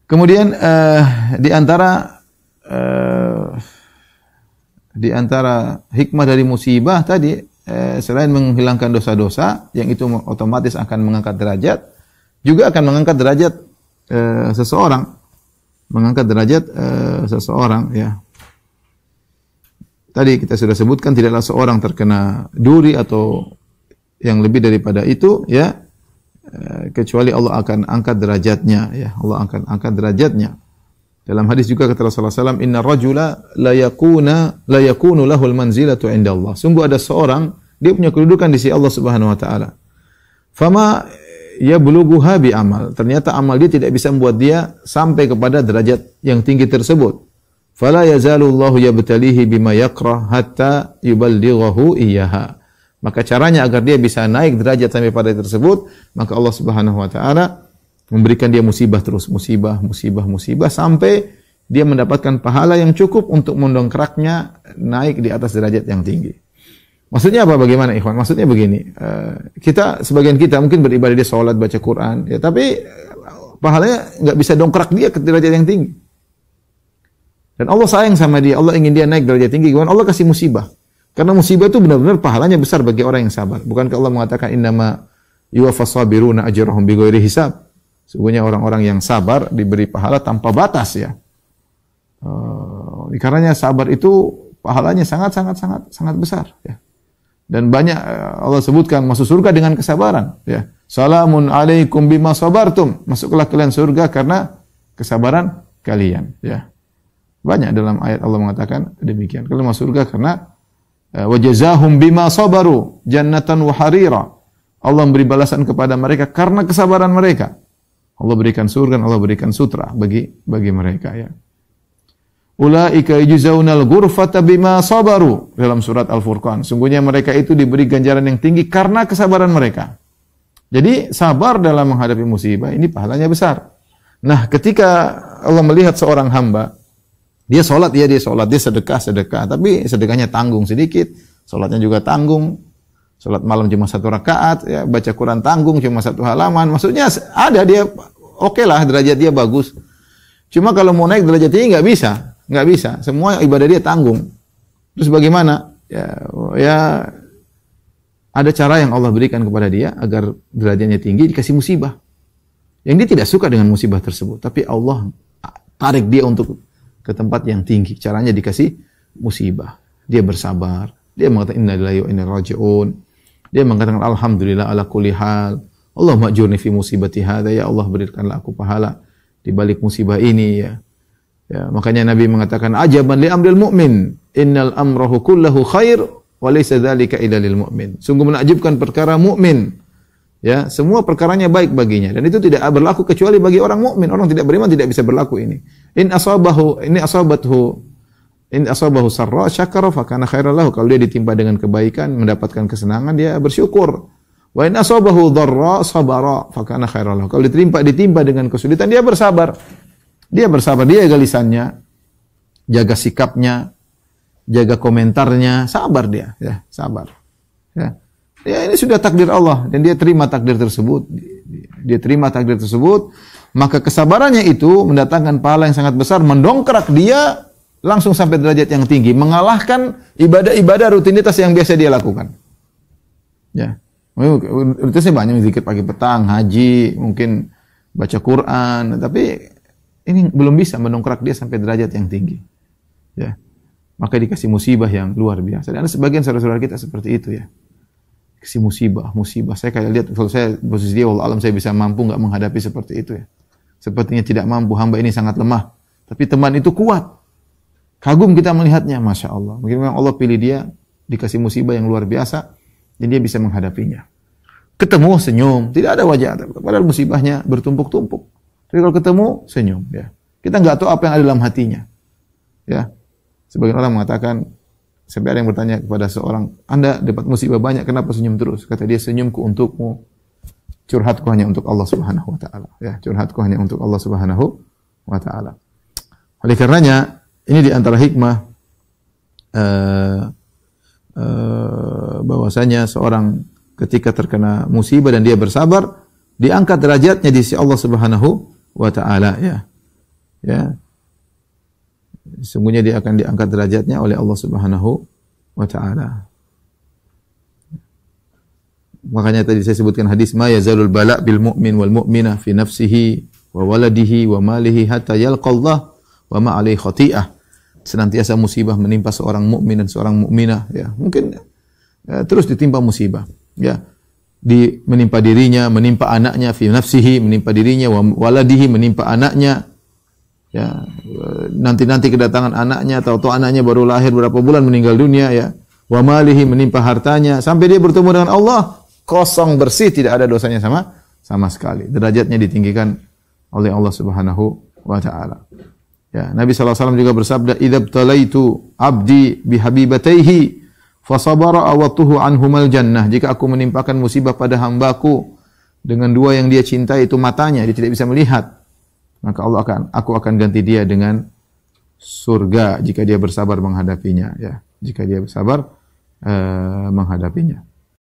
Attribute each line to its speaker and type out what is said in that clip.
Speaker 1: Kemudian di antara hikmah dari musibah tadi, selain menghilangkan dosa-dosa yang itu otomatis akan mengangkat derajat, juga akan mengangkat derajat seseorang, ya. Tadi kita sudah sebutkan tidaklah seorang terkena duri atau yang lebih daripada itu, ya, kecuali Allah akan angkat derajatnya, ya. Allah akan angkat derajatnya. Dalam hadis juga kata Rasulullah SAW, Inna rajula la yakunu lahul manzilatu inda Allah. Sungguh ada seorang, dia punya kedudukan di sisi Allah Subhanahu wa taala. Fama yablughuha bi amal. Ternyata amal dia tidak bisa membuat dia sampai kepada derajat yang tinggi tersebut. Fala yazalu Allahu yabtalihi bima yakrah hatta yuballighahu iyyaha. Maka caranya agar dia bisa naik derajat sampai pada tersebut, maka Allah Subhanahu wa taala memberikan dia musibah terus, musibah sampai dia mendapatkan pahala yang cukup untuk mendongkraknya naik di atas derajat yang tinggi. Maksudnya apa? Bagaimana, ikhwan? Maksudnya begini, sebagian kita mungkin beribadah, dia sholat, baca Quran, ya, tapi pahalanya nggak bisa dongkrak dia ke derajat yang tinggi. Dan Allah sayang sama dia, Allah ingin dia naik derajat tinggi. Gimana? Allah kasih musibah. Karena musibah itu benar-benar pahalanya besar bagi orang yang sabar. Bukankah Allah mengatakan innama yuwaffas sabiruna ajrahum bighairi hisab? Sesungguhnya orang-orang yang sabar diberi pahala tanpa batas, ya. Karenanya sabar itu pahalanya sangat besar, ya. Dan banyak Allah sebutkan masuk surga dengan kesabaran, ya. Salamun alaikum bima sabartum. Masuklah kalian surga karena kesabaran kalian, ya. Banyak dalam ayat Allah mengatakan demikian. Kalian masuk surga karena wajazahum bima sabaru jannatan wa harira. Allah memberi balasan kepada mereka karena kesabaran mereka. Allah berikan surga, Allah berikan sutra bagi mereka, ya. Ulaika yujzaunal ghurfata bima sabaru dalam surat Al-Furqan. Sungguhnya mereka itu diberi ganjaran yang tinggi karena kesabaran mereka. Jadi sabar dalam menghadapi musibah ini pahalanya besar. Nah, ketika Allah melihat seorang hamba, dia sholat, dia sedekah, tapi sedekahnya tanggung sedikit, sholatnya juga tanggung. Salat malam cuma 1 rakaat, ya, baca Quran tanggung cuma 1 halaman. Maksudnya ada dia oke lah, derajat dia bagus. Cuma kalau mau naik derajat tinggi nggak bisa. Semua ibadah dia tanggung. Terus bagaimana? Ya ada cara yang Allah berikan kepada dia agar derajatnya tinggi, dikasih musibah. Yang dia tidak suka dengan musibah tersebut, tapi Allah tarik dia untuk ke tempat yang tinggi. Caranya dikasih musibah. Dia bersabar. Dia mengatakan inna lillahi wa inna ilaihi raji'un. Dia mengatakan alhamdulillah ala kulli hal. Allahumma ajurni fi musibati hadza, ya Allah berikanlah aku pahala di balik musibah ini, ya. Ya, makanya Nabi mengatakan ajaban li amril mu'min, innal amrahu kullahu khair wa laysa dzalika illa lil mu'min. Sungguh menakjubkan perkara mukmin. Ya, semua perkaranya baik baginya dan itu tidak berlaku kecuali bagi orang mukmin. Orang tidak beriman tidak bisa berlaku ini. In asabahu sarra syakara fa kana khairan lahu. Kalau dia ditimpa dengan kebaikan, mendapatkan kesenangan, dia bersyukur. Wa in asabahu dharra sabara fa kana khairan lahu. Kalau ditimpa dengan kesulitan, dia bersabar. Dia jaga lisannya, jaga sikapnya, jaga komentarnya, sabar dia, ya, sabar. Ya. Ya, ini sudah takdir Allah dan dia terima takdir tersebut. Dia terima takdir tersebut, maka kesabarannya itu mendatangkan pahala yang sangat besar, mendongkrak dia langsung sampai derajat yang tinggi, mengalahkan ibadah-ibadah rutinitas yang biasa dia lakukan. Ya. Rutinitasnya banyak, zikir pagi petang, haji, mungkin baca Quran, tapi ini belum bisa mendongkrak dia sampai derajat yang tinggi. Ya. Maka dikasih musibah yang luar biasa. Dan sebagian saudara-saudara kita seperti itu, ya. Kasih musibah. Saya kayak lihat kalau saya posisi dia, wallah alam saya bisa mampu enggak menghadapi seperti itu, ya. Sepertinya tidak mampu, hamba ini sangat lemah. Tapi teman itu kuat. Kagum kita melihatnya, Masya Allah. Mungkin memang Allah pilih dia, dikasih musibah yang luar biasa, dan dia bisa menghadapinya. Ketemu, senyum, tidak ada wajah. Padahal musibahnya bertumpuk-tumpuk. Tapi kalau ketemu, senyum. Ya. Kita nggak tahu apa yang ada dalam hatinya. Ya. Sebagian orang mengatakan, sampai ada yang bertanya kepada seorang, Anda dapat musibah banyak, kenapa senyum terus? Kata dia, senyumku untukmu, curhatku hanya untuk Allah Subhanahu wa taala. Ya, curhatku hanya untuk Allah Subhanahu wa taala. Oleh karenanya, ini di antara hikmah bahwasanya seorang ketika terkena musibah dan dia bersabar, diangkat derajatnya di sisi Allah Subhanahu wa taala, ya. ya, sungguhnya dia akan diangkat derajatnya oleh Allah Subhanahu wa taala. Makanya tadi saya sebutkan hadis ma yazalul bala bil mu'min wal mu'minah fi nafsihi wa waladihi wa malihi hatta yalqallah wa ma alaihi khati'ah. Senantiasa musibah menimpa seorang mukmin dan seorang mukminah, ya. Mungkin terus ditimpa musibah, ya. Menimpa dirinya, menimpa anaknya, fi nafsihi, menimpa dirinya, wa waladihi, menimpa anaknya. Ya, nanti kedatangan anaknya, tahu-tahu anaknya baru lahir berapa bulan meninggal dunia, ya. Wa malihi, menimpa hartanya sampai dia bertemu dengan Allah kosong bersih, tidak ada dosanya sama sekali. Derajatnya ditinggikan oleh Allah Subhanahu wa taala. Ya, Nabi sallallahu alaihi wasallam juga bersabda, "Idzabtalaitu 'abdi bihabibataihi fasabara awatuhu anhumal jannah." Jika aku menimpakan musibah pada hambaku dengan dua yang dia cintai, itu matanya, dia tidak bisa melihat, maka aku akan ganti dia dengan surga jika dia bersabar menghadapinya, ya. Jika dia bersabar menghadapinya.